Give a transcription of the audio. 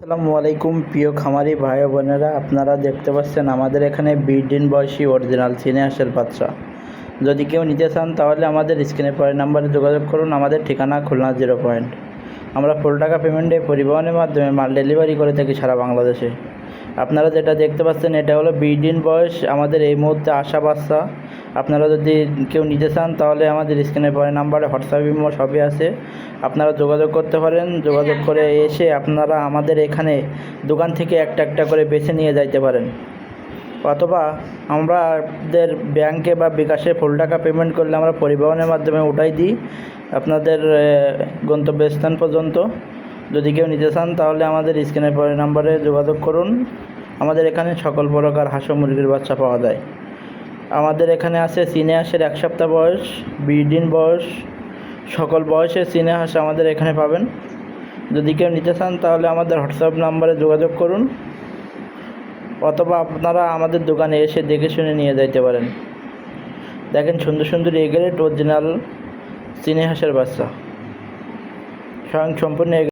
আসসালামু আলাইকুম প্রিয় খামারি ভাই বোনেরা, আপনারা দেখতে পাচ্ছেন আমাদের এখানে 20 দিন বয়সী অরিজিনাল চীনা হাঁসের বাচ্চা। যদি কেউ নিতে চান তাহলে আমাদের স্ক্রিনে পরের নাম্বারে যোগাযোগ করুন। আমাদের ঠিকানা খুলনা 0 পয়েন্ট। আমরা ফুল টাকা পেমেন্টে পরিবহনের মাধ্যমে মাল ডেলিভারি করে থাকি সারা বাংলাদেশে। আপনারা যেটা দেখতে পাচ্ছেন এটা হলো 20 দিন বয়স আমাদের এই মুহূর্তে আসা বাচ্চা। আপনারা যদি কেউ নিতে চান তাহলে আমাদের স্ক্রিনে পরের নাম্বারে হোয়াটসঅ্যাপ ইমো সবই আছে, আপনারা যোগাযোগ করতে পারেন। যোগাযোগ করে এসে আপনারা আমাদের এখানে দোকান থেকে একটা একটা করে বেছে নিয়ে যাইতে পারেন, অথবা আমাদের ব্যাংকে বা বিকাশে ফুল টাকা পেমেন্ট করলে আমরা পরিবহনের মাধ্যমে উঠাই দিই আপনাদের গন্তব্যস্থান পর্যন্ত। যদি কেউ নিতে চান তাহলে আমাদের স্ক্রিনের পরের নাম্বারে যোগাযোগ করুন। আমাদের এখানে সকল প্রকার হাঁস ও মুরগির বাচ্চা পাওয়া যায়। আমাদের এখানে আছে চীনা হাঁসের 1 সপ্তাহ বয়স, 20 দিন বয়স, সকল বয়সের চীনা হাঁস আমাদের এখানে পাবেন। যদি কেউ নিতে চান তাহলে আমাদের হোয়াটসঅ্যাপ নাম্বারে যোগাযোগ করুন, অথবা আপনারা আমাদের দোকানে এসে দেখে শুনে নিয়ে যাইতে পারেন। দেখেন সুন্দর সুন্দর এ গ্রেড অরিজিনাল চীনা হাঁসের বাচ্চা, সম্পূর্ণ